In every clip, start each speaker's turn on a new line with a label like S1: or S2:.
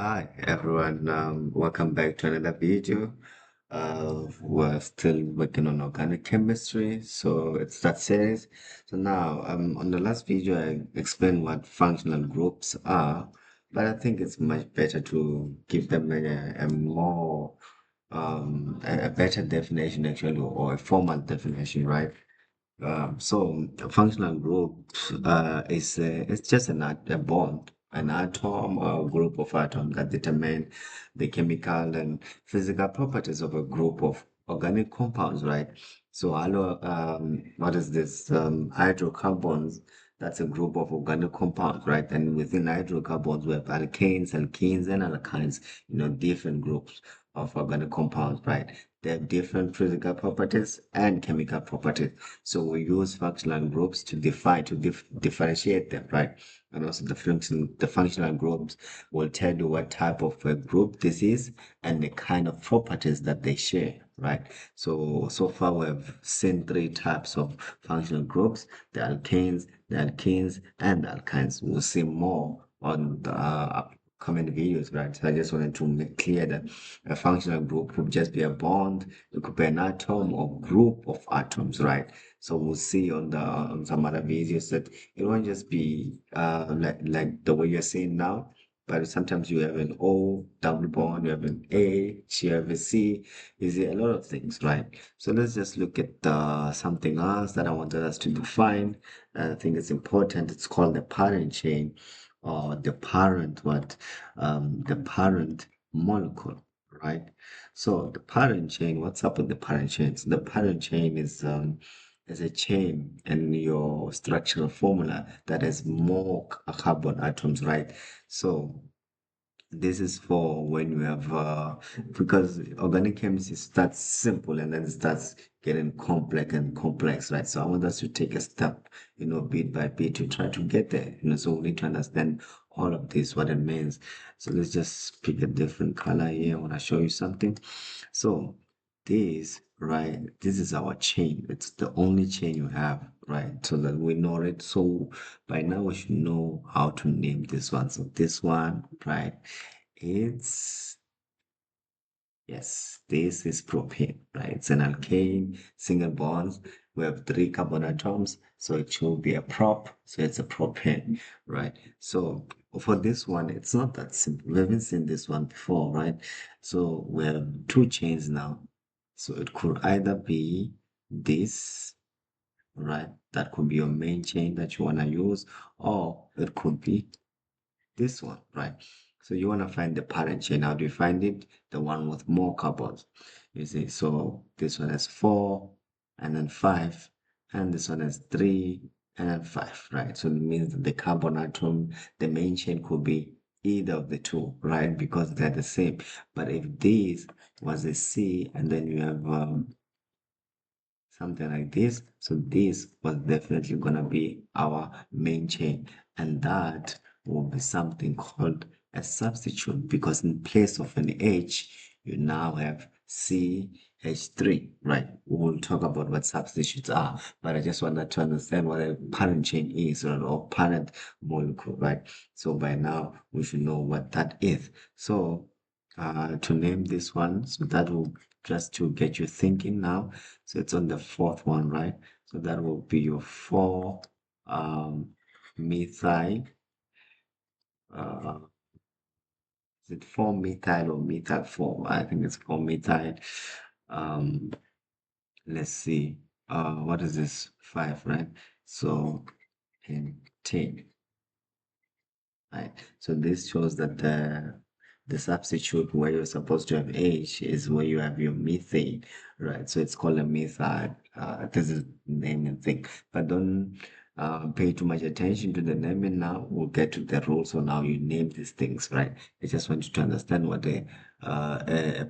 S1: Hi everyone, welcome back to another video. We're still working on organic chemistry, so it's that series. So now, on the last video, I explained what functional groups are, but I think it's much better to give them a more, a better definition actually, or a formal definition, right? So a functional group is it's just a bond, an atom or a group of atoms that determine the chemical and physical properties of a group of organic compounds, right? So what is this? Hydrocarbons. That's a group of organic compounds, right? And within hydrocarbons, we have alkanes, alkenes, and alkynes. Different groups of organic compounds, right? They have different physical properties and chemical properties. So we use functional groups to differentiate them, right? And also the functional groups will tell you what type of a group this is and the kind of properties that they share, right? So far we've seen three types of functional groups: the alkanes, the alkenes, and the alkynes. We'll see more on the upcoming videos, right? So I just wanted to make clear that a functional group could just be a bond, it could be an atom or group of atoms, right? So we'll see on some other videos that it won't just be like the way you're seeing now, but sometimes you have an O double bond, you have an H, you have a C, you see a lot of things, right? So let's just look at something else that I wanted us to define. I think it's important. It's called the parent chain, or the parent molecule, right? So the parent chain, what's up with the parent chain? So the parent chain is a chain in your structural formula that has more carbon atoms, right? So this is for when you have because organic chemistry starts simple and then it starts getting complex, right? So I want us to take a step, bit by bit to try to get there. So we need to understand all of this, what it means. So let's just pick a different color here. I want to show you something. So this is our chain. It's the only chain you have, right? So that we know it. So by now we should know how to name this one. So this one, right? It's Yes, this is propane, right? It's an alkane, single bonds. We have three carbon atoms, so it should be a prop. So it's a propane, right? So for this one, it's not that simple. We haven't seen this one before, right? So we have two chains now. So it could either be this, right? That could be your main chain that you want to use, or it could be this one, right? So you want to find the parent chain. How do you find it? The one with more carbons. You see, so this one has four and then five, and this one has three and then five, right? So it means that the carbon atom, the main chain could be either of the two, right? Because they're the same. But if this was a C and then you have something like this, so this was definitely gonna be our main chain, and that will be something called a substitute, because in place of an H you now have CH3, right? We will talk about what substitutes are, but I just wanted to understand what a parent chain is, right, or parent molecule, right? So by now we should know what that is. So to name this one, so that will just to get you thinking now. So it's on the fourth one, right? So that will be your 4 methyl. Uh, is it 4 methyl or methyl 4? I think it's 4 methyl. Um, let's see. What is this? 5, right? So pentane, right? So this shows that the substitute where you're supposed to have H is where you have your methane, right? So it's called a methyl. This is naming thing, but don't pay too much attention to the naming now. We'll get to the rules on how you name these things, right? I just want you to understand what a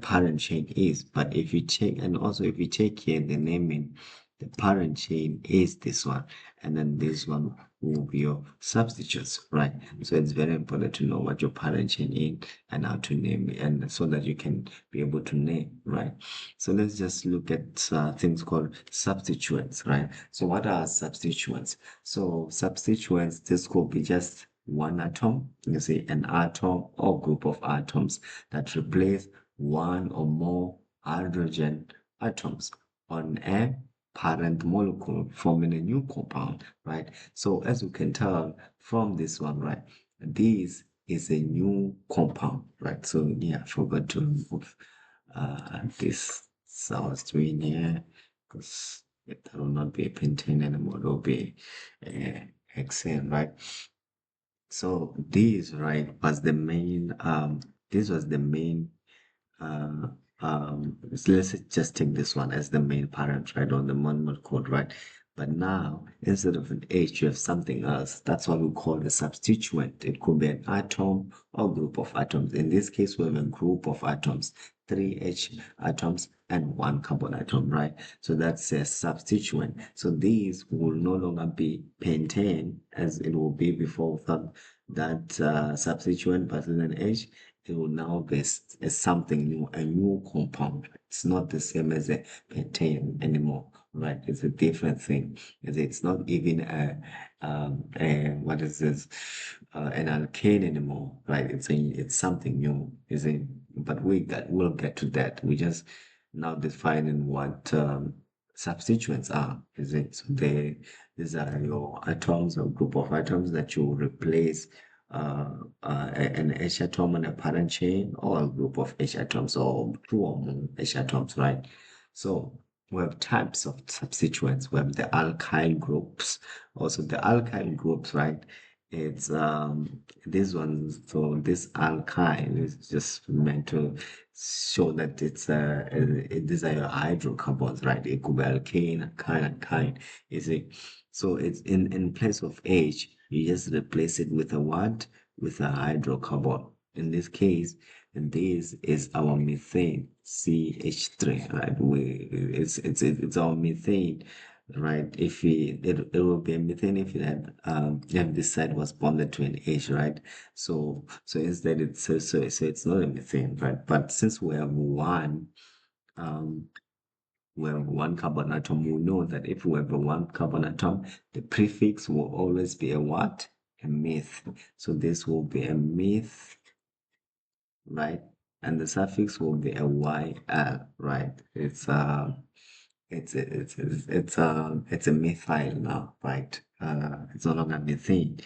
S1: parent chain is. But if you check, and also if you check here the naming, the parent chain is this one, and then this one will be your substitutes, right? So it's very important to know what your parent chain is and how to name it, and so that you can be able to name, right? So let's just look at things called substituents, right? So what are substituents? So substituents, this could be just one atom, you see, an atom or group of atoms that replace one or more hydrogen atoms on a parent molecule, forming a new compound, right? So as you can tell from this one, right, this is a new compound, right? So yeah, I forgot to remove this. So I was doing here because it will not be a pentane anymore. It will be hexane, right? So this, right, was the main. This was the main uh, so let's just take this one as the main parent, right, on the monomer code, right? But now, instead of an H, you have something else. That's what we call the substituent. It could be an atom or group of atoms. In this case, we have a group of atoms, three H atoms and one carbon atom, right? So that's a substituent. So these will no longer be pentane as it will be before without that substituent, but with an H, it will now be something new, a new compound. It's not the same as a pentane anymore, right? It's a different thing. It's not even what is this, an alkane anymore, right? It's something new, is it? But we'll get to that. We just now defining what substituents are, is it? So these are your atoms or group of atoms that you replace an H atom on a parent chain or a group of H atoms or two or more H atoms, right? So we have types of substituents. We have the alkyl groups. Also the alkyl groups, right? It's this one. So this alkyl is just meant to show that these are your hydrocarbons, right? It could be alkane, alkyne, alkyne. Is it? So it's in place of H, you just replace it with a what? With a hydrocarbon. In this case, and this is our methane, CH3, right? It's our methane, right? If it will be a methane if it had if this side was bonded to an H, right? So instead so it's not a methane, right? But since um we have one carbon atom, we know that if we have a one carbon atom, the prefix will always be a what? A meth. So this will be a meth, right? And the suffix will be a YL, right? It's a methyl now, right? It's no longer methane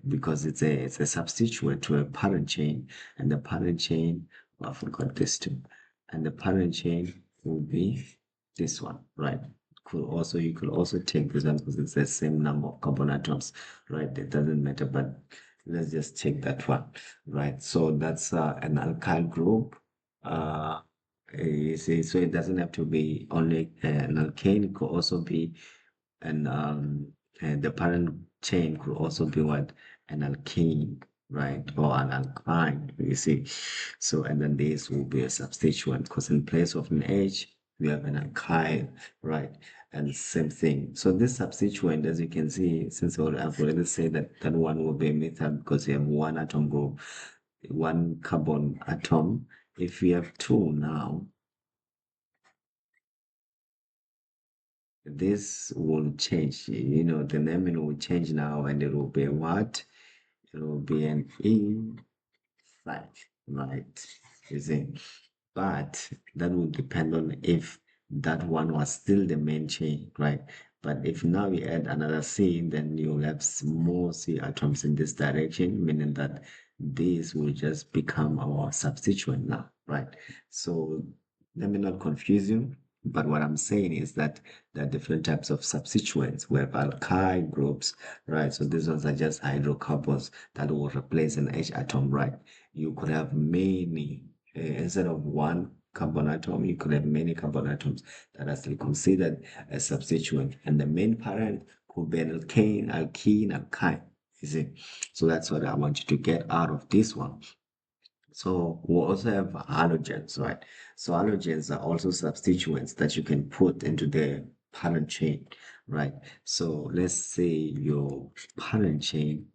S1: because it's a substituent to a parent chain, and the parent chain, oh, I forgot this too, and the parent chain will be this one, right? You could also take this one because it's the same number of carbon atoms, right? It doesn't matter, but let's just take that one, right? So that's an alkyl group. Uh, you see, so it doesn't have to be only an alkane, it could also be an and the parent chain could also be what? An alkene, right? Or an alkyne, you see. So and then this will be a substituent because in place of an H, we have an alkyl, right? And same thing. So this substituent, as you can see, since I've already said that that one will be methyl because you have one atom group, one carbon atom. If we have two now, this will change. You know, the naming will change now, and it will be what? It will be an insight, right? You see, but that will depend on if that one was still the main chain, right? But if now we add another C, then you'll have more C atoms in this direction, meaning that this will just become our substituent now, right? So let me not confuse you, but what I'm saying is that there are different types of substituents. We have alkyl groups, right? So these ones are just hydrocarbons that will replace an H atom, right? You could have many instead of one carbon atom, you could have many carbon atoms that are still considered a substituent. And the main parent could be an alkane, alkene, alkyne. You see? So that's what I want you to get out of this one. So we also have halogens, right? So halogens are also substituents that you can put into the parent chain, right? So let's say your parent chain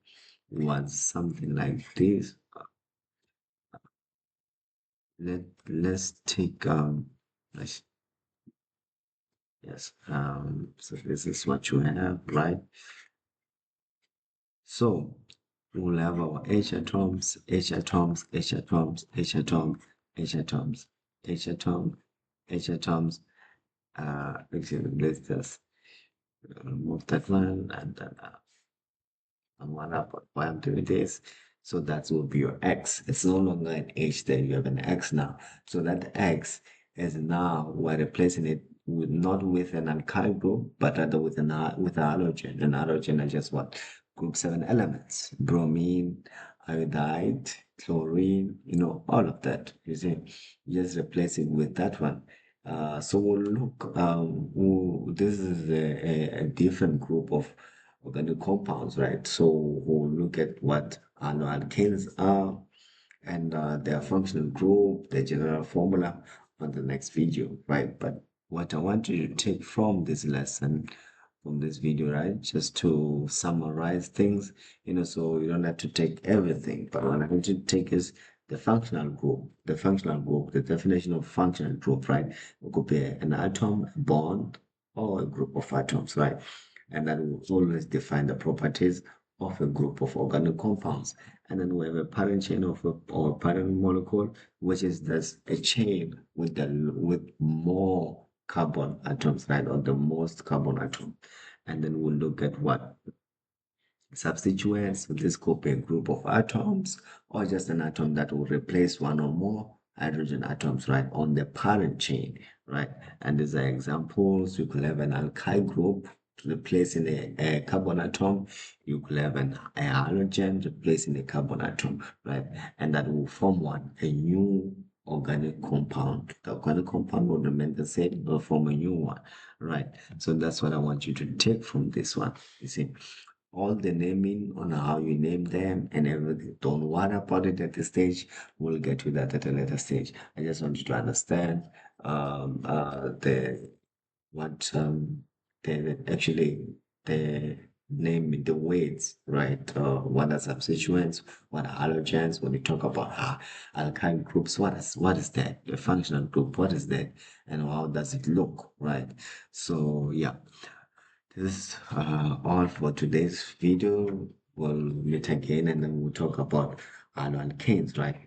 S1: was something like this. Let's take let's, yes, so this is what you have, right? So we'll have our H atoms, H atoms, H atoms, H atoms, H atoms, H atoms, H atoms. Actually, let's just remove that one and then and one up why I'm doing this. So that will be your X. It's no longer an H there, you have an X now. So that X is now we're replacing it with not with an alkyl group, but rather with with a halogen. And halogen are just what? Group 7 elements. Bromine, iodide, chlorine, all of that. You see, you just replace it with that one. So we'll look, this is a different group of organic compounds, right? So we'll look at what alkanes are and their functional group, their general formula on the next video, right? But what I want you to take from this lesson, from this video, right? Just to summarize things, so you don't have to take everything, but what I want you to take is the functional group, the definition of functional group, right? It could be an atom, a bond, or a group of atoms, right? And that will always define the properties of a group of organic compounds. And then we have a parent chain or parent molecule, which is just a chain with more carbon atoms, right? Or the most carbon atom. And then we'll look at what substituents. So this could be a group of atoms or just an atom that will replace one or more hydrogen atoms, right, on the parent chain, right? And these are examples. You could have an alkyl group replacing a carbon atom. You could have a halogen replacing a carbon atom, right? And that will form one, a new organic compound. The organic compound will remain the same, but form a new one, right? So that's what I want you to take from this one. You see, all the naming on how you name them and everything. Don't worry about it at this stage. We'll get to that at a later stage. I just want you to understand the what the name, the weights, right? What are substituents, what are halogens? When you talk about alkyl groups, what is that? The functional group, what is that? And how does it look, right? So yeah. This is all for today's video. We'll meet again and then we'll talk about alkynes, right?